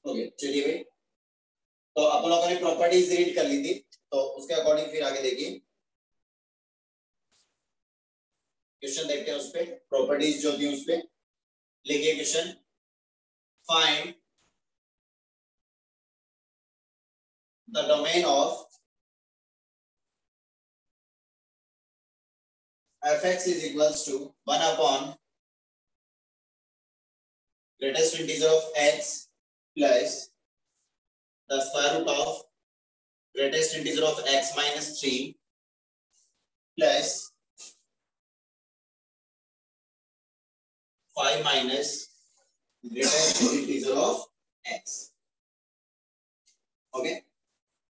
Okay चलिए भाई, तो अपन लोगों ने प्रॉपर्टीज रीड कर ली थी, तो उसके अकॉर्डिंग फिर आगे देखिए क्वेश्चन देखते हैं। उस पे प्रॉपर्टीज जो थी उस पे लिखिए question, find the domain of fx is equals to 1 upon greatest integer of x plus the square root of greatest integer of x minus 3 plus 5 minus greatest integer of x। Okay,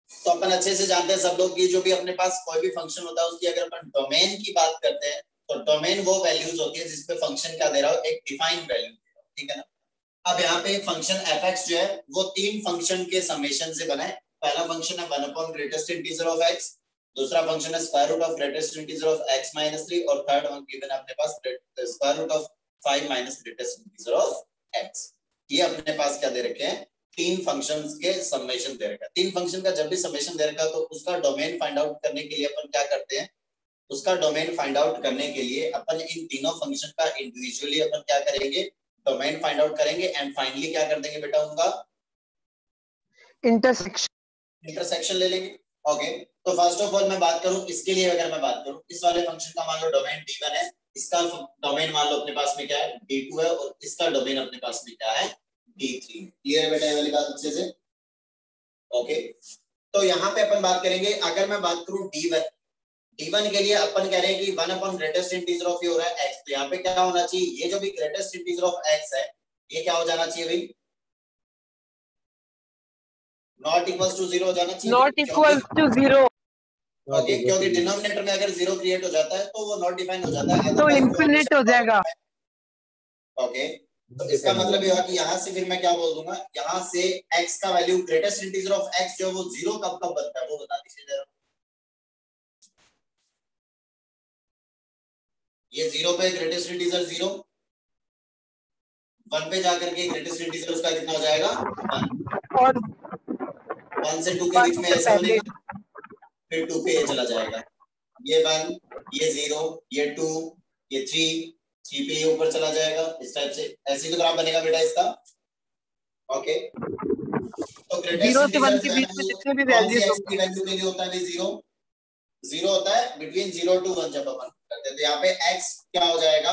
तो अपन अच्छे से जानते हैं सब लोग कि जो भी अपने पास कोई भी फंक्शन होता है उसकी अगर अपन डोमेन की बात करते हैं तो डोमेन वो वैल्यूज होती है जिसपे फंक्शन क्या दे रहा हो, एक डिफाइंड वैल्यू दे रहा हो, ठीक है ना। अब यहाँ पे फंक्शन fx जो है वो तीन फंक्शन के समेशन से बना है। पहला फंक्शन है 1 upon greatest integer of x, दूसरा फंक्शन है square root of greatest integer of x minus 3 और थर्ड वन गिवन अपने पास square root of 5 minus greatest integer of x। ये अपने पास क्या दे रखे हैं, तीन फंक्शंस के समेशन दे रखा है। तीन फंक्शन का जब भी समेशन दे रखा है तो उसका डोमेन फाइंड आउट करने के लिए अपन क्या करते हैं, उसका डोमेन फाइंड आउट करने के लिए अपन इन तीनों फंक्शन का इंडिविजुअली अपन क्या करेंगे, डोमेन फाइंड आउट करेंगे एंड फाइनली क्या कर देंगे बेटा, उनका इंटरसेक्शन ले लेंगे। ओके, तो फर्स्ट ऑफ ऑल मैं बात करूं इसके लिए, अगर मैं बात करूं इस वाले फंक्शन का मान लो डोमेन D1 है, इसका डोमेन मान लो अपने पास में क्या है D2 है और इसका डोमेन अपने पास में क्या है D3। क्लियर है बेटा ये वाली बात अच्छे से? ओके, तो यहाँ पे अपन बात करेंगे, अगर मैं बात करूं D1 के लिए अपन कह रहे हैं कि 1 अपॉन ग्रेटेस्ट इंटीजर ऑफ ये हो रहा है x, तो यहाँ पे क्या होना चाहिए, ये जो भी ग्रेटेस्ट इंटीजर ऑफ x है ये क्या हो जाना चाहिए भाई, नॉट इक्वल्स टू 0 हो जाना चाहिए, नॉट इक्वल्स टू 0। ओके, क्योंकि डिनोमिनेटर में अगर 0 क्रिएट हो जाता है तो वो नॉट डिफाइन हो जाता है, तो इनफिनिट हो जाएगा। ओके, तो इसका मतलब ये हुआ कि यहाँ से फिर मैं क्या बोल दूंगा, यहाँ से x का value greatest integer of x जो वो 0 कब कब बनता है वो बता दीजिए जरा। ये 0 पे ग्रेटेस्ट इंटीजर 0, 1 पे जाकर के ग्रेटेस्ट इंटीजर उसका कितना हो जाएगा 1, और 1 से 2 के बीच में ऐसा बनेगा, फिर 2 पे ये चला जाएगा, ये 1, ये 0, ये 2, ये 3 पे ये ऊपर चला जाएगा, इस टाइप से ऐसे तो ग्राफ बनेगा बेटा इसका। ओके, तो ग्रेटेस्ट इंटीजर के बीच में जितने भी वैल्यूज होंगे वैल्यू के लिए होता है 0 होता है बिटवीन 0 to 1 जब अपन करते हैं, तो यहाँ पे x क्या हो जाएगा,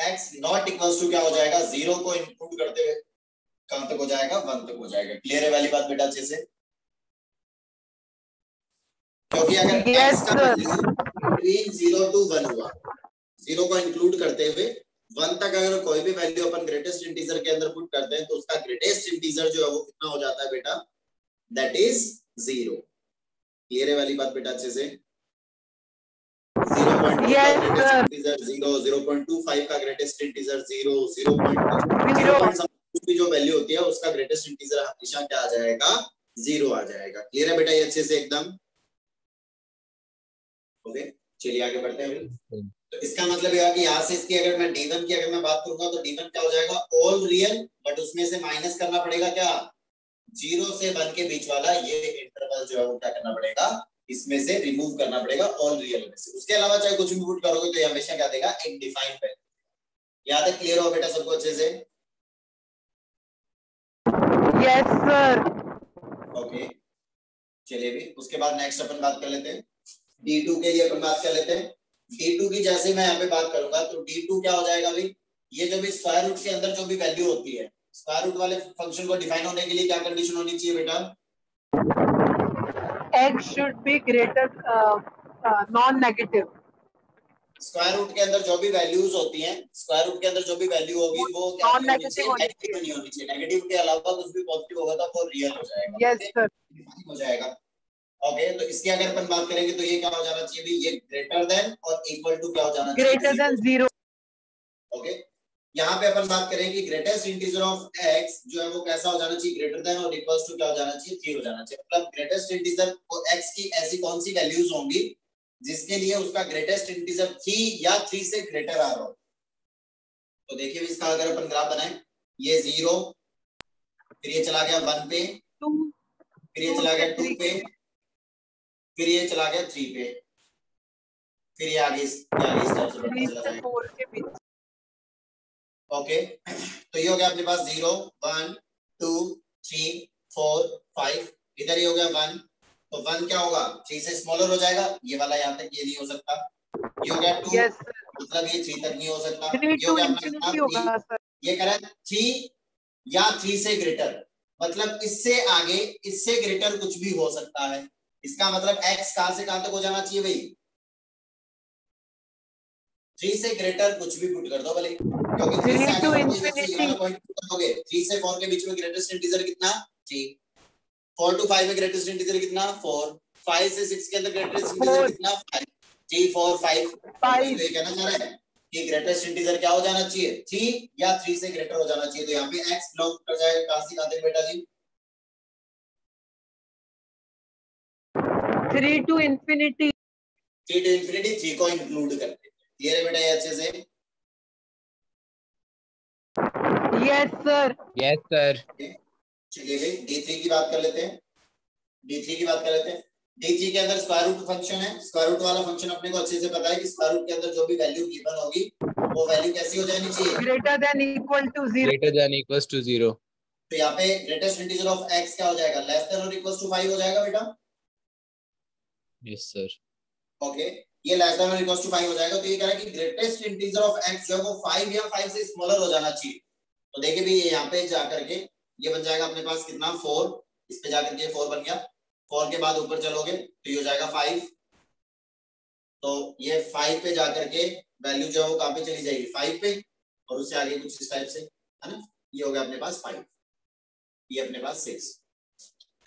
x नॉट इक्वल्स टू क्या हो जाएगा, 0 को इंक्लूड करते हुए कहां तक हो जाएगा 1 तक हो जाएगा। क्लियर है वाली बात बेटा अच्छे से? क्योंकि अगर x का वैल्यू बिटवीन 0 to 1 हुआ, 0 को इंक्लूड करते हुए 1 तक अगर कोई भी वैल्यू अपन ग्रेटेस्ट इंटीजर के अंदर पुट करते हैं तो उसका ग्रेटेस्ट इंटीजर जो है वो कितना हो जाता है बेटा, दैट इज 0। क्लियर है वाली बात बेटा अच्छे से? 0.2 का ग्रेटेस्ट इंटीजर 0, 0.25 का ग्रेटेस्ट इंटीजर 0, 0.0 जो वैल्यू होती है उसका ग्रेटेस्ट इंटीजर हमेशा क्या आ जाएगा, 0 आ जाएगा। क्लियर है बेटा ये अच्छे से एकदम? ओके, चलिए आगे बढ़ते हैं। तो इसका मतलब यह है कि यहाँ से इसकी अगर मैं D1 की अगर मैं बात करूंगा तो D1 क्या हो जाएगा, ऑल रियल, बट उसमें से माइनस करना पड़ेगा क्या, 0 से 1 के बीच वाला ये इंटरवल जो है वो क्या करना पड़ेगा, इसमें से रिमूव करना पड़ेगा ऑल रियल में से। उसके अलावा चाहे कुछ भी पुट करोगे तो ये हमेशा क्या देगा, एक डिफाइंड वैल्यू। याद है? क्लियर हो बेटा सबको अच्छे से? Yes sir. ओके, चलिए भी उसके बाद नेक्स्ट अपन बात कर लेते हैं D2 के लिए। अपन बात कर लेते हैं D2 की, जैसे मैं यहाँ पे बात करूंगा तो D2 क्या हो जाएगा भाई, ये जो भी स्क्वायर रूट के अंदर जो भी वैल्यू होती है, स्क्वायर रूट वाले फंक्शन को डिफाइन होने के लिए क्या कंडीशन होनी चाहिए बेटा, x should be greater non negative. Square root के अंदर जो भी वैल्यूज होती हैं, स्क्वायर रूट के अंदर जो भी वैल्यू होगी वो क्या नहीं होनी चाहिए, नेगेटिव नहीं होनी चाहिए। नेगेटिव के अलावा कुछ भी पॉजिटिव होगा तो वो रियल हो जाएगा। यस सर, हो जाएगा। ओके, तो इसकी अगर अपन बात करेंगे तो ये क्या हो जाना चाहिए भी, ये ग्रेटर देन और इक्वल टू क्या हो जाना चाहिए, ग्रेटर देन 0। ओके, यहाँ पे अपन बात करें कि ग्रेटेस्ट इंटीजर ऑफ x जो है वो कैसा हो जाना चाहिए, ग्रेटर देन और इक्वल्स टू क्या हो जाना चाहिए, 3 हो जाना चाहिए। मतलब ग्रेटेस्ट इंटीजर को x की ऐसी कौन सी वैल्यूज होंगी जिसके लिए उसका ग्रेटेस्ट इंटीजर 3 या 3 से ग्रेटर आ रहा हो। तो देखिए इसका अगर अपन ग्राफ बनाएं, ये 0, फिर ये चला गया 1 पे, 2 फिर ये चला गया 2 पे, फिर ये चला गया 3 पे, फिर ये आगे स्टेप से बढ़ता चला जाएगा। 4 के बीच। ओके, तो ये हो गया अपने पास 0 1 2 3 4 5, इधर ये हो गया 1, तो 1 क्या होगा 3 से स्मॉलर हो जाएगा, ये वाला यहाँ तक ये नहीं हो सकता। ये हो गया 2, yes, मतलब ये 3 तक नहीं हो सकता। 3 ये हो to गया अपना infinity 3, होगा सर। ये कह रहा है 3 या 3 से ग्रेटर, मतलब इससे आगे इससे ग्रेटर कुछ भी हो सकता है। इसका मतलब x कहां से कहां तक हो जाना चाहिए भाई, 3 से ग्रेटर कुछ भी पुट कर दो भले, क्योंकि 3 से आगे बढ़ते जैसे ये वाला पॉइंट पुट करोगे, 3 से 4 के बीच में ग्रेटेस्ट इंटीजर कितना 3, 4 to 5 में ग्रेटेस्ट इंटीजर कितना 4, 5 से 6 के अंदर ग्रेटेस्ट इंटीजर कितना 5, 3 4 5। तो ये कहना चाह रहा है कि ग्रेटेस्ट इंटीजर क्या हो जाना चाहिए 3 या 3 से ग्रेटर हो जाना चाहिए। तो यहाँ पे x बिलोंग कर जाएगा कहां से कहां तक बेटा जी, 3 to infinity। 3 to infinity, 3 को इंक्लूड करते हैं। क्लियर है बेटा ये अच्छे से? Yes sir. Yes sir. चलिए भाई D3 की बात कर लेते हैं, D3 की बात कर लेते हैं। D3 के अंदर स्क्वायर रूट फंक्शन है। स्क्वायर रूट वाला फंक्शन अपने को अच्छे से पता है कि स्क्वायर रूट के अंदर जो भी वैल्यू गिवन होगी वो वैल्यू कैसी हो जानी चाहिए, greater than equal to 0। Greater than equals to 0। तो यहाँ पे ग्रेटेस्ट इंटीजर ऑफ x क्या हो जाएगा, लेस देन और इक्वल्स टू 5 हो जाएगा बेटा। Yes sir. ओके, ये लेस देन और इक्वल्स टू 5 हो जाएगा। तो ये कह रहा है कि ग्रेटेस्ट इंटीजर ऑफ x जो है वो 5 या 5 से स्मॉलर हो जाना चाहिए। तो देखिए भी ये यहाँ पे जाकर के ये बन जाएगा अपने पास कितना 4, इस पे जाकर के 4 बन गया, 4 के बाद ऊपर चलोगे तो ये हो जाएगा 5, तो ये 5 पे जाकर के वैल्यू जो है वो कहां पे चली जाएगी 5 पे, और उससे आगे कुछ इस टाइप से है ना। ये हो गया अपने पास 5, ये अपने पास 6।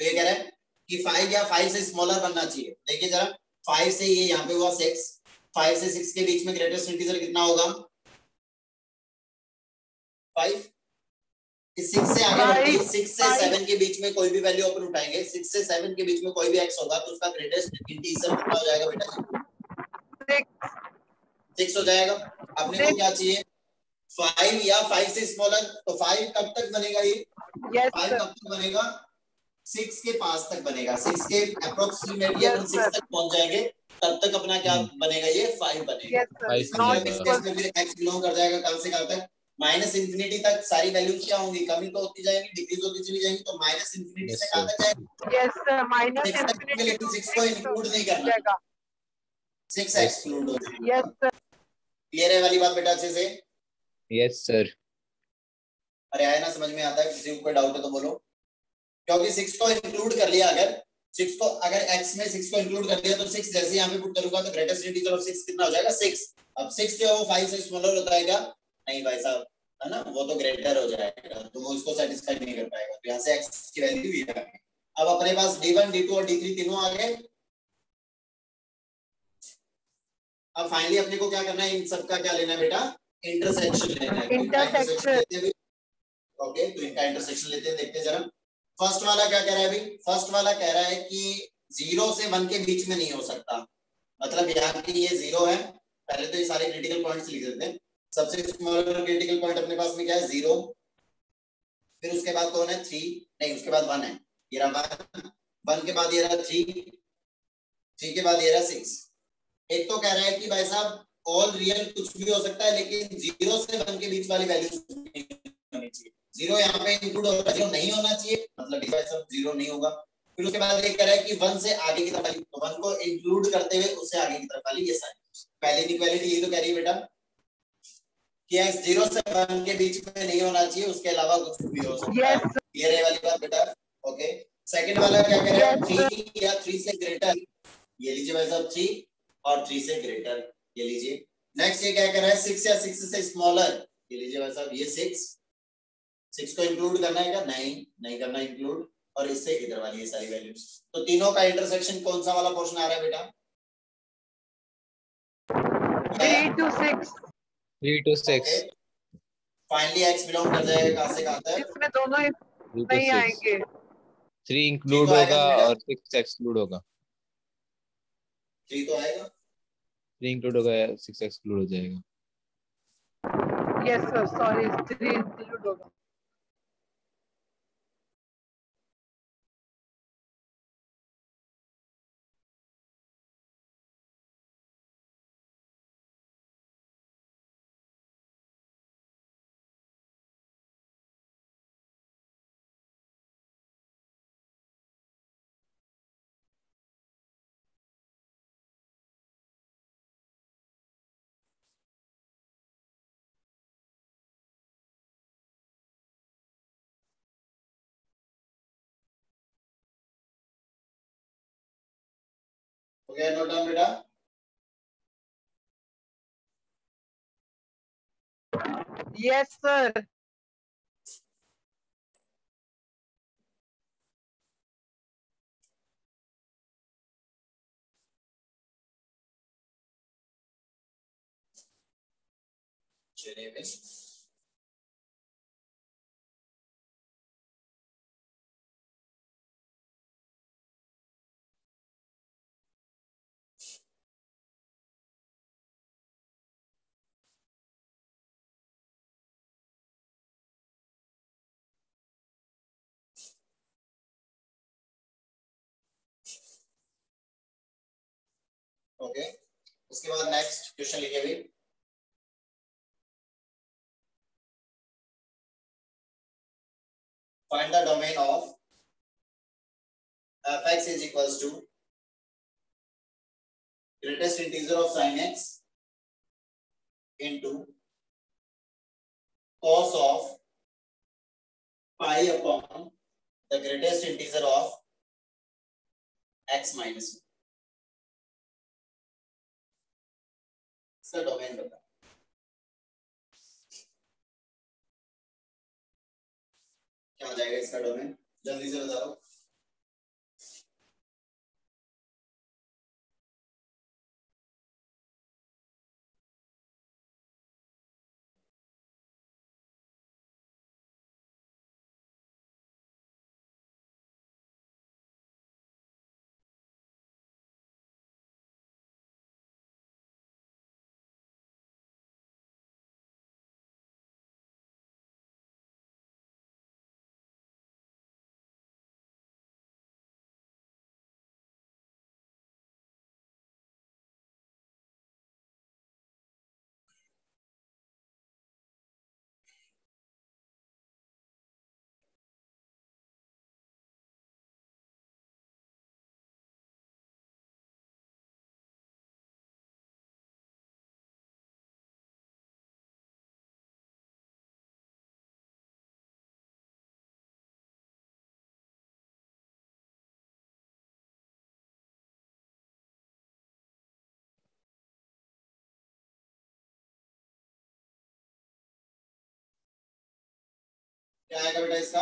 तो ये कह रहा है कि 5 या 5 से स्मॉलर बनना चाहिए। देखिए जरा 5 से ये यहाँ पे हुआ 6, 5 से 6 के बीच में ग्रेटेस्ट इंटीजर कितना होगा 5। इस 6 से आगे बढ़ती है, 6 से 7 के बीच में कोई भी वैल्यू अपन उठाएंगे, 6 से 7 के बीच में कोई भी x होगा तो उसका ग्रेटेस्ट इंटीजर कितना हो जाएगा बेटा 6 हो जाएगा। अपने को क्या चाहिए 5 या 5 से स्मॉलर, तो 5 कब तक बनेगा ये 5 कब तक बनेगा 6 के पास तक बनेगा, 6 के अप्रोक्सीमेटली अपन 6 तक पहुंच जाएंगे तब तक अपना क्या बनेगा ये 5 बनेगा। इसमें फिर x बिलोंग कर जाएगा कहां से कहां तक, माइनस इंफिनिटी तक। सारी वैल्यूज क्या होंगी कमी तो होती जाएंगी, डिक्रीज होती चली जाएंगी, तो माइनस इंफिनिटी से कहां तक जाएगा यस सर, माइनस इंफिनिटी लेकिन 6 को इंक्लूड नहीं करना, 6 एक्सक्लूड हो जाएगा। Yes sir. क्लियर है वाली बात बेटा अच्छे से? Yes sir. अरे आया ना, समझ में आता है? किसी को कोई डाउट है तो बोलो, क्योंकि 6 को इंक्लूड कर लिया, अगर 6 को अगर x में 6 को इंक्लूड कर दिया तो 6 जैसे यहाँ पे पुट करूंगा तो ग्रेटेस्ट इंटीजर ऑफ 6 कितना हो जाएगा 6। अब 6 जो है वो 5 से स्मॉलर होता है क्या, नहीं भाई साहब है ना, वो तो ग्रेटर हो जाएगा, तो वो उसको सेटिस्फाई नहीं कर पाएगा। तो यहाँ से x की वैल्यू ये आ गई। अब अपने पास d1 d2 और d3 तीनों आ गए। अब फाइनली अपने को क्या करना है, इन सब का क्या लेना है बेटा, इंटरसेक्शन लेना है। इंटरसेक्शन ओके, तो इनका इंटरसेक्शन लेते हैं, देखते हैं जरा। फर्स्ट वाला क्या कह रहा है अभी, फर्स्ट वाला कह रहा है कि 0 से 1 के बीच में नहीं हो सकता, मतलब यहाँ की ये 0 है। पहले तो ये सारे क्रिटिकल पॉइंट्स लिख देते हैं। सबसे स्मॉलर क्रिटिकल पॉइंट अपने पास में क्या है 0, फिर उसके बाद कौन है 3, नहीं उसके बाद 1 है, ये रहा 1 के बाद ये रहा 3 के बाद ये रहा 6। एक तो कह रहा है कि भाई साहब ऑल रियल कुछ भी हो सकता है लेकिन 0 से 1 के बीच वाली वैल्यू नहीं होनी चाहिए। 0 यहाँ पे इंक्लूड होगा, 0 नहीं होना चाहिए, मतलब भाई साहब 0 नहीं होगा। फिर उसके बाद ये कह रहा है कि 1 से आगे की तरफ वाली, तो 1 को इंक्लूड करते हुए उससे आगे की तरफ वाली ये सारी पहले इनइक्वालिटी ये तो कह रही है बेटा कि x 0 से 1 के बीच में नहीं होना चाहिए, उसके अलावा कुछ भी हो सकता है। क्लियर है वाली बात बेटा? ओके, सेकंड वाला क्या कह रहा है 3 या 3 से ग्रेटर, ये लीजिए भाई साहब 3 और 3 से ग्रेटर, ये लीजिए। नेक्स्ट ये क्या कह रहा है 6 या 6 से स्मॉलर, ये लीजिए भाई साहब ये 6 को इंक्लूड करना है क्या, नहीं करना इंक्लूड, और इससे इधर वाली ये सारी वैल्यूज। तो तीनों का इंटरसेक्शन कौन सा वाला पोर्शन आ रहा है बेटा 3 to 6। 3 to 6। Finally x belong कर जाएगा कहां से कहां तक, इसमें दोनों नहीं आएंगे, 3 इंक्लूड तो होगा और 6 एक्सक्लूड होगा। 3 तो आएगा, 3 इंक्लूड होगा 6 एक्सक्लूड हो जाएगा। यस सर, सॉरी 3 इंक्लूड होगा। हो गया नोट डाउन बेटा? Yes, sir. चलिए भाई, ओके। उसके बाद नेक्स्ट क्वेश्चन लिखिए भाई। Find the domain of f(x) is equals to greatest integer of sin x into cos of pi upon the greatest integer of x minus 1। इसका domain बता, क्या हो जाएगा इसका डोमेन? जल्दी से बताओ। क्या आएगा बेटा इसका?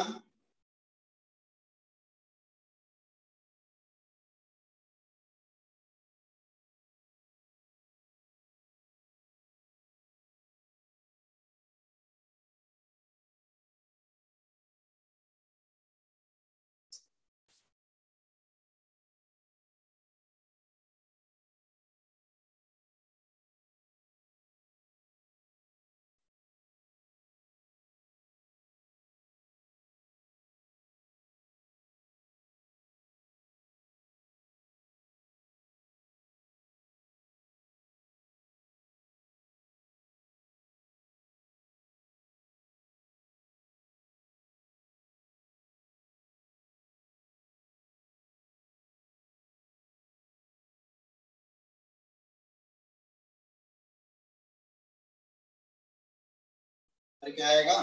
अरे क्या आएगा?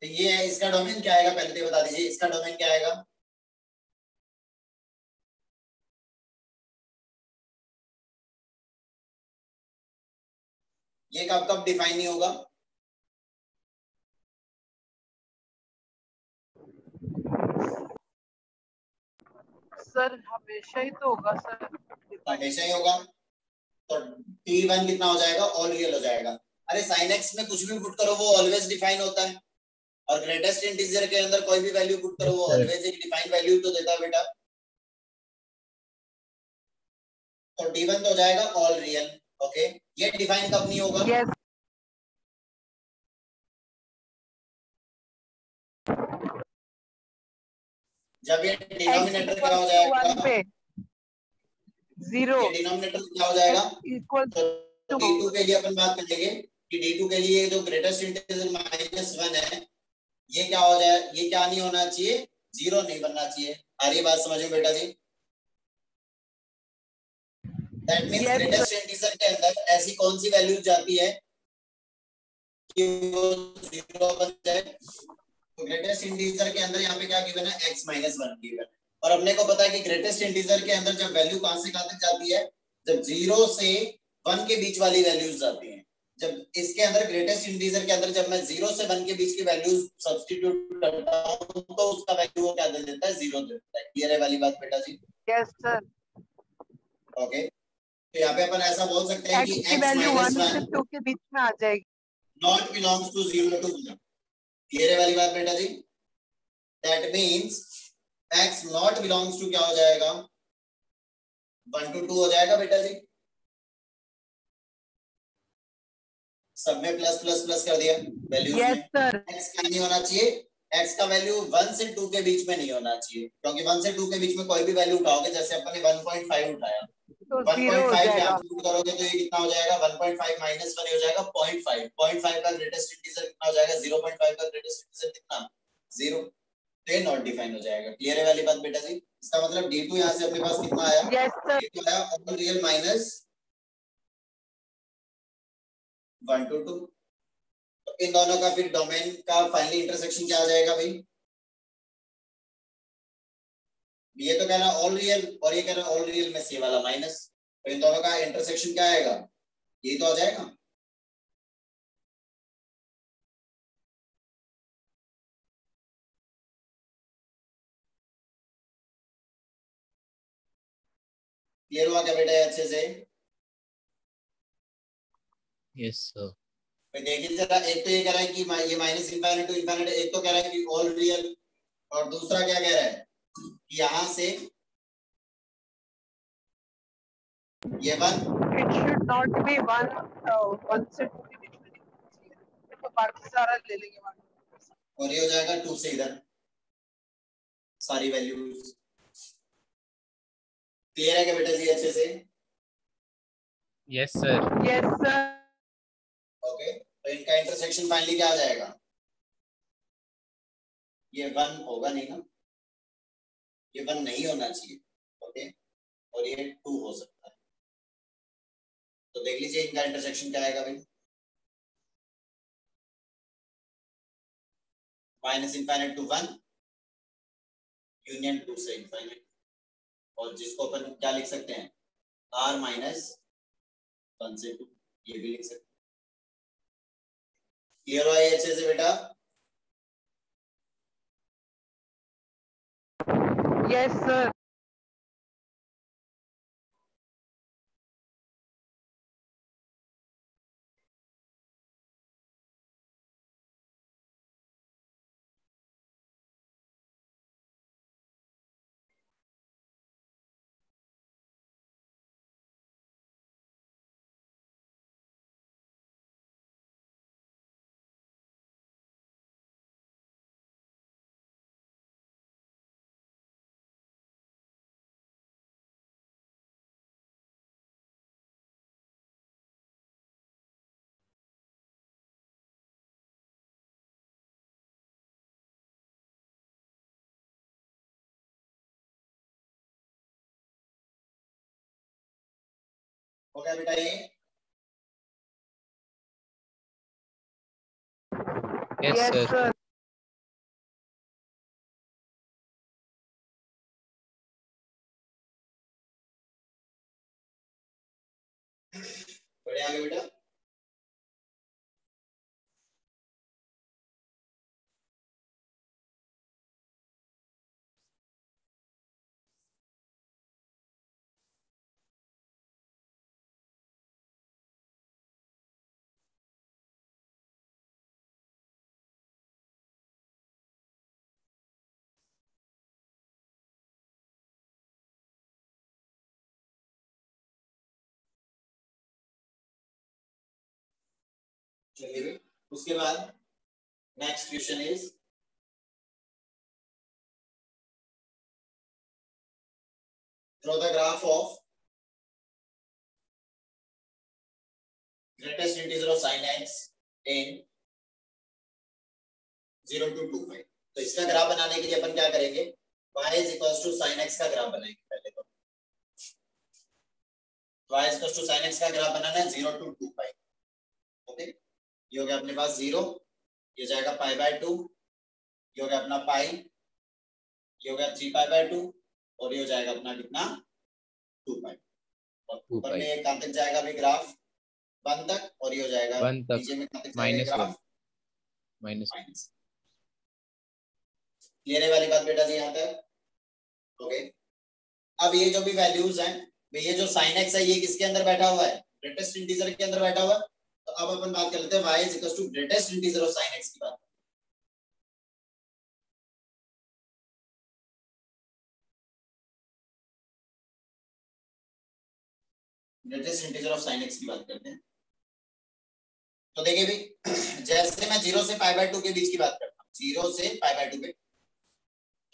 तो ये है, इसका डोमेन क्या आएगा पहले तो बता दीजिए, इसका डोमेन क्या आएगा? ये कब कब डिफाइन नहीं होगा? सर हमेशा ही तो होगा सर। हमेशा ही होगा। तो t1 कितना हो जाएगा? ऑल रियल हो जाएगा। अरे sin x में कुछ भी पुट करो वो ऑलवेज डिफाइन होता है, और ग्रेटेस्ट इंटीजर के अंदर कोई भी वैल्यू पुट करो वो ऑलवेज एक डिफाइन वैल्यू तो देता है बेटा। तो t1 तो हो जाएगा ऑल रियल। ओके, ये डिफाइन कब नहीं होगा? Yes. जब ये डिनोमिनेटर क्या हो जाएगा? 0 ये डिनोमिनेटर क्या हो जाएगा? इक्वल तो d2 के लिए अपन बात करेंगे कि d2 के लिए जो ग्रेटेस्ट इंटीजर -1 है, ये क्या हो जाए? ये क्या नहीं होना चाहिए? 0 नहीं बनना चाहिए। आ रही बात समझ में बेटा जी? दैट मींस ग्रेटेस्ट इंटीजर के अंदर ऐसी कौन सी वैल्यू जाती है कि वो 0 बन जाए? तो ग्रेटेस्ट इंटीजर के अंदर यहाँ पे क्या गिवन है? x -1 गिवन है। और अपने को पता है कि ग्रेटेस्ट इंटीजर के अंदर जब वैल्यू कहां से कहां तक जाती है, जब 0 से 1 के बीच वाली वैल्यूज जाती हैं। जब इसके अंदर ग्रेटेस्ट इंटीजर के अंदर जब मैं 0 से 1 के बीच की वैल्यूज सब्स्टिट्यूट करता हूं तो उसका वैल्यू क्या दे देता है, 0 दे देता है। क्लियर है वाली बात बेटा जी? Yes sir. ओके, तो यहाँ पे अपन ऐसा बोल सकते हैं कि x की x वैल्यू 1 से 1 2 के बीच में आ जाएगी। Not belongs to 0 to 1। Clear है वाली बात बेटा जी? That means x not belongs to क्या हो जाएगा, 1 to 2 हो जाएगा बेटा जी। सब में प्लस प्लस प्लस कर दिया वैल्यूज यस में। सर। x क्या नहीं होना चाहिए, x का वैल्यू 1 से 2 के बीच में नहीं होना चाहिए, क्योंकि 1 से 2 के बीच में कोई भी वैल्यू उठाओगे, जैसे अपन ने 1.5 उठाया, तो 0 हो 1.5 जाएगा। यहाँ पुट करोगे तो ये कितना हो जाएगा, 1.5 माइनस 1 हो जाएगा 0.5। 0.5 का ग्रेटेस्ट इंटीजर कितना हो जाएगा, 0.5 का ग्रेटेस्ट इंटीजर कितना, 0। तो ये नॉट डिफाइन हो जाएगा। क्लियर है वाली बात बेटा जी? इसका मतलब d2 यहाँ से अपने पास कितना आया, यस सर। d2 आया ऑल रियल माइनस 1 to 2। तो इन दोनों का फिर डोमेन का फाइनली इंटरसेक्शन क्या आ जाएगा भाई? ये तो कह रहा ऑल रियल और ये कह रहा ऑल रियल में सी वाला माइनस, तो इन दोनों का इंटरसेक्शन क्या आएगा, ये तो आ जाएगा। क्लियर हुआ क्या बेटा अच्छे से? Yes sir. देखिए जरा, एक तो ये कह रहा है कि ये माइनस इनफाइनाइट टू इनफाइनाइट, एक तो कह रहा है कि ऑल रियल, और दूसरा क्या कह रहा है कि यहां से ये 1, इट शुड नॉट बी 1 1 से 2 के बीच में नहीं होना चाहिए, तो बाकी सारा ले लेंगे 1। और ये हो जाएगा 2 से इधर सारी वैल्यूज। क्लियर है क्या बेटा जी अच्छे से? Yes sir. Yes sir. Okay, तो इनका इंटरसेक्शन फाइनली क्या आ जाएगा, ये 1 होगा नहीं ना, ये 1 नहीं होना चाहिए। ओके, और ये 2 हो सकता है। तो देख लीजिए इनका इंटरसेक्शन क्या आएगा भाई, माइनस इनफाइनाइट टू 1 यूनियन 2 से इनफाइनाइट, और जिसको अपन क्या लिख सकते हैं, r माइनस 1 से 2, ये भी लिख सकते हैं। क्लियर हुआ ये अच्छे से बेटा? Yes sir. हो गया बेटा ये? Yes yes sir. सर। बढ़े आगे बेटा? चलिए, उसके बाद next question is draw the graph of greatest integer of sin x in 0 to 2 5। तो इसका ग्राफ बनाने के लिए अपन क्या करेंगे, y is equals to sin x का ग्राफ बनाएंगे पहले तो। y is equals to sin x का ग्राफ बनाना है 0 to 2 pi। ओके, ये हो गया अपने पास 0, ये जाएगा पाई बाय 2, ये हो गया अपना पाई, ये हो गया 3 पाई बाय 2, और ये हो जाएगा अपना कितना 2 पाई। और 2 ऊपर पाई में कहाँ तक जाएगा अभी ग्राफ 1 तक, और ये हो जाएगा 1 तक नीचे में कहाँ तक जाएगा -1 ग्राफ माइनस। क्लियर है वाली बात बेटा जी यहाँ तक? ओके। अब ये जो भी वैल्यूज हैं, ये जो sin x है ये किसके अंदर बैठा हुआ है? ग्रेटेस्ट इंटीजर के अंदर बैठा हुआ है। तो अब अपन बात कर लेते हैं y is equal to greatest integer of sin x की बात। Greatest integer of sin x की बात करते हैं। तो देखिए भाई जैसे मैं 0 से π/2 के बीच की बात करता हूँ, 0 से π/2 पे,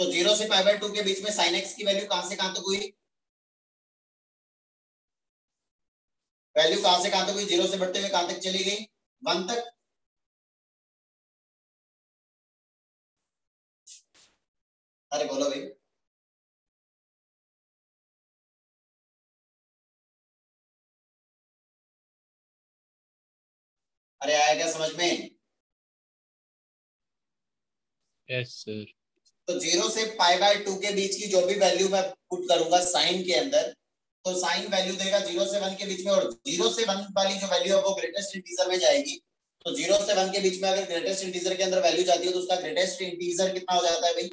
तो 0 से π/2 के बीच में sin x की वैल्यू कहां से कहां तक हुई? वैल्यू कहां से कहां तक हुई? 0 से बढ़ते हुए कहां तक चली गई? 1 तक। अरे बोलो भाई। अरे आया क्या समझ में? Yes sir. तो 0 से π/2 के बीच की जो भी वैल्यू मैं पुट करूंगा साइन के अंदर, तो साइन वैल्यू देगा 0 से 1 के बीच में, और 0 से 1 वाली जो वैल्यू है वो ग्रेटेस्ट इंटीजर में जाएगी। तो 0 से 1 के बीच में अगर ग्रेटेस्ट इंटीजर के अंदर वैल्यू जाती है तो उसका ग्रेटेस्ट इंटीजर कितना हो जाता है भाई?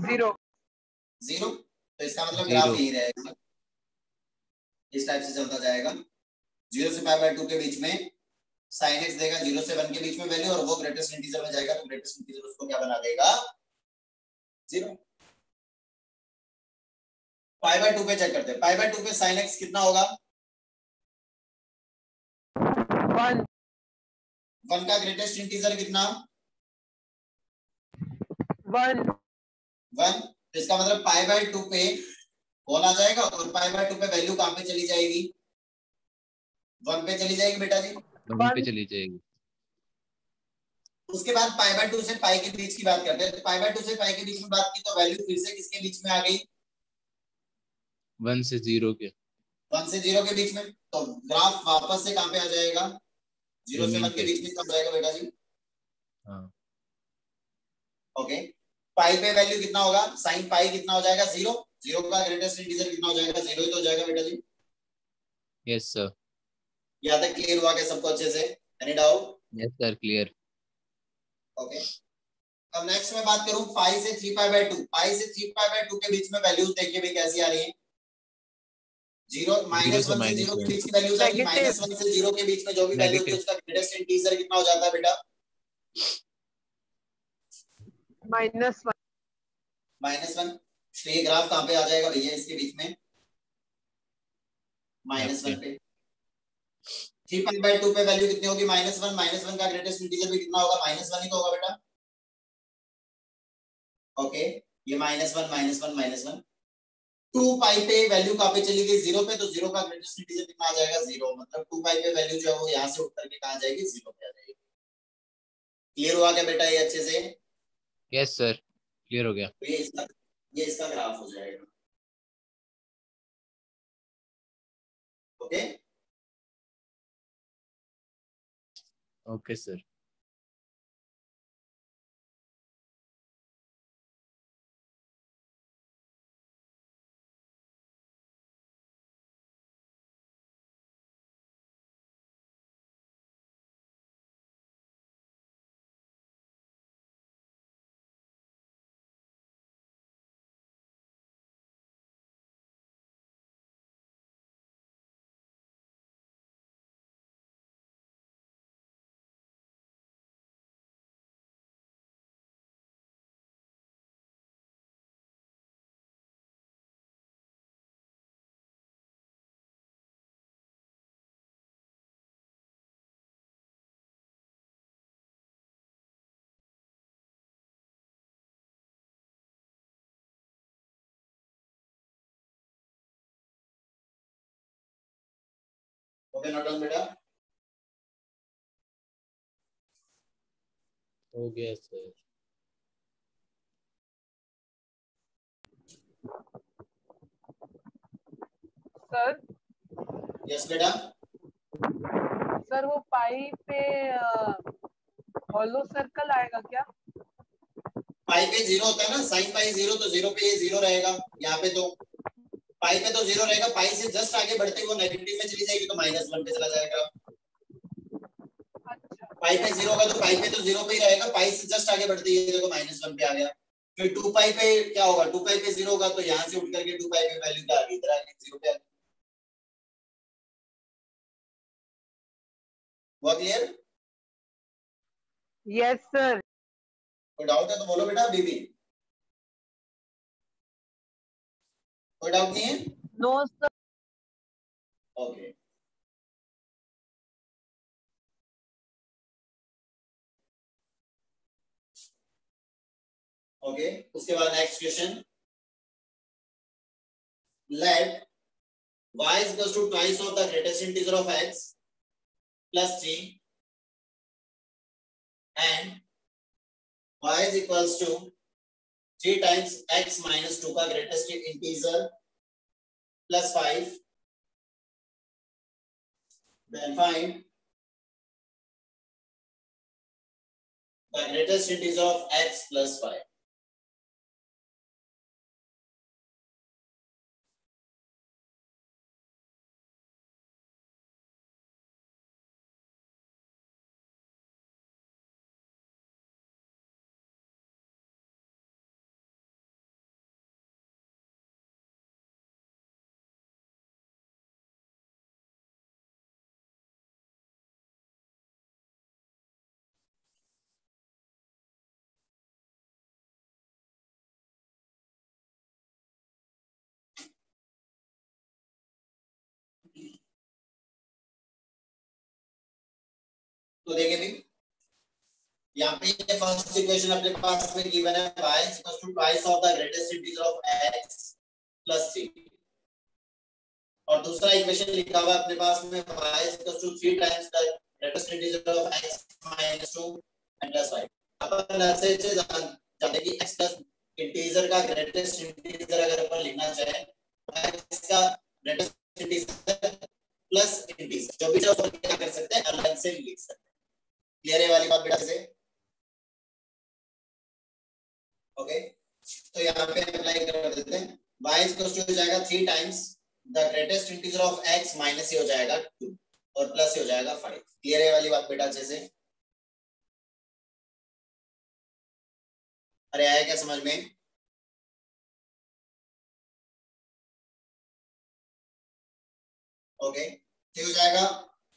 0। तो इसका मतलब ग्राफ यही रहेगा, इस टाइप से चलता जाएगा। 0 से π/2 के बीच में sin x देगा 0 से 1 के बीच में वैल्यू, और वो ग्रेटेस्ट इंटीजर में जाएगा, तो ग्रेटेस्ट इंटीजर उसको क्या बना देगा? 0। π/2 पे चेक करते हैं। π/2 पे sin x कितना होगा? 1 का ग्रेटेस्ट इंटीजर कितना? 1। तो इसका मतलब π/2 पे कौन आ जाएगा, और π/2 पे वैल्यू कहां पे चली जाएगी? 1 पे चली जाएगी बेटा जी। 1 पे चली जाएगी। उसके बाद π/2 से पाई के बीच की बात करते हैं। तो π/2 से पाई के बीच में बात की तो वैल्यू फिर से किसके बीच में आ गई? 1 से 0 के। 1 से 0 के बीच में। तो ग्राफ वापस से कहां पे आ जाएगा? 0 से 1 के बीच में कब जाएगा बेटा जी? हाँ ओके। पाई पे वैल्यू कितना होगा? साइन पाई कितना हो जाएगा? 0। 0 का ग्रेटेस्ट इंटीजर कितना हो जाएगा? 0 ही तो हो जाएगा बेटा जी। Yes sir. यहाँ तक क्लियर हुआ क्या सबको अच्छे से? Any doubt? Yes sir clear. Okay. अब नेक्स्ट मैं बात करूं पाई से 3π/2। पाई से 3π/2 के बीच में वैल्यूज देखिए भी कैसी आ रही है। 0 -1 से 0 के बीच की वैल्यूज आ रही है। -1 से 0 के बीच में जो भी वैल्यू होती है उसका ग्रेटेस्ट इंटीजर कितना हो जाता है बेटा? -1। तो ये ग्राफ कहां पे आ जाएगा भैया इसके बीच में? -1 पे। 3π/2 पे वैल्यू कितनी होगी? -1। -1 का ग्रेटेस्ट इंटीजर भी कितना होगा? -1 ही तो होगा बेटा। ओके। ये -1 2 पाई पे वैल्यू कहां पे चली गई? 0 पे। तो 0 का ग्रेटेस्ट इंटीजर कितना आ जाएगा? 0। मतलब 2 पाई पे वैल्यू जो है वो यहां से उठ करके कहां जाएगी? 0 पे आ जाएगी। क्लियर हुआ क्या बेटा ये अच्छे से? यस सर क्लियर हो गया। तो ये इसका ग्राफ हो जाएगा। Okay okay sir. Okay note down बेटा। हो गया सर। सर यस बेटा। सर वो पाई पे हॉलो सर्कल आएगा क्या? पाई पे 0 होता है ना, साइन पाई 0, तो 0 पे ये 0 रहेगा, यहाँ पे तो पाई पे तो 0 रहेगा, पाई से जस्ट आगे बढ़ते ही वो नेगेटिव में चली जाएगी तो -1 पे चला जाएगा। पाई पे 0 होगा तो पाई पे तो 0 पे ही रहेगा, पाई से जस्ट आगे बढ़ते ही देखो -1 पे आ गया। फिर 2 पाई पे क्या होगा, 2 पाई पे 0 होगा तो यहाँ से उठ करके 2 पाई पे वैल्यू क्या आ गई, इधर आ गई 0 पे आ गई। हुआ क्लियर? Yes sir. कोई डाउट है तो बोलो बेटा अभी भी, कोई डाउट नहीं है? No sir. ओके ओके, उसके बाद next question, let y is equals to twice of the greatest integer of x plus 3 and y is equals to 3 times x minus 2 का greatest integer plus 5, then find the greatest integer of x plus 5. तो देखिए भी यहाँ पे ये first equation अपने पास में given है y is equals to twice of the greatest integer of x plus 3 और दूसरा इक्वेशन लिखा हुआ अपने पास में y is equals to 3 times the greatest integer of x minus 2 and plus 5। अपन ऐसे जानते हैं कि x plus इंटीजर का ग्रेटेस्ट इंटीजर अगर अपन लिखना चाहे तो x का ग्रेटेस्ट इंटीजर प्लस इंटीजर जो भी जो क्या कर सकते हैं अलग से लिख सकते हैं। क्लियर है वाली बात बेटा से? ओके तो यहाँ पे अप्लाई कर देते हैं, y इक्वल्स टू हो जाएगा 3 times the greatest integer of x minus ये हो जाएगा 2 और प्लस ये हो जाएगा 5। क्लियर है वाली बात बेटा अच्छे से? अरे आया क्या समझ में? ओके तो हो जाएगा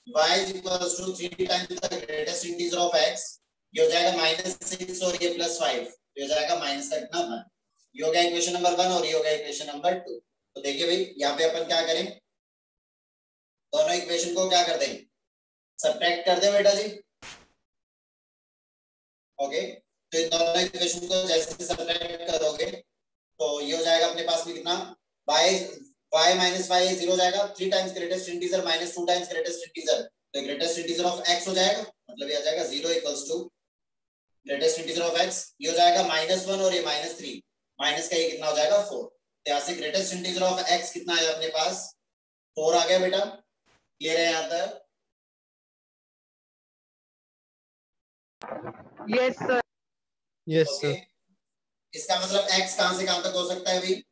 y equals to 3 times the greatest integer of x, ये हो जाएगा -6 और ये +5, ये हो जाएगा माइनस का कितना 1। ये हो गया इक्वेशन नंबर 1 और ये हो गया इक्वेशन नंबर 2। तो देखिए भाई यहाँ पे अपन क्या करें, दोनों इक्वेशन को क्या कर दें, सब्ट्रैक्ट कर दें बेटा जी। ओके तो इन दोनों इक्वेशन को जैसे सब्ट्रैक्ट करोगे तो ये हो जाएगा अपने पास में कितना, y माइनस y 0 हो जाएगा, 3 times greatest integer minus 2 times greatest integer, तो ग्रेटेस्ट इंटीजर ऑफ x हो जाएगा, मतलब ये आ जाएगा 0 equals to greatest integer of x, ये हो जाएगा -1 और ये -3, माइनस का ये कितना हो जाएगा 4। तो यहाँ से ग्रेटेस्ट इंटीजर ऑफ x कितना है अपने पास 4 आ गया बेटा। क्लियर है यहाँ तक? Yes sir. Yes okay sir. इसका मतलब x कहां से कहां तक हो सकता है भाई,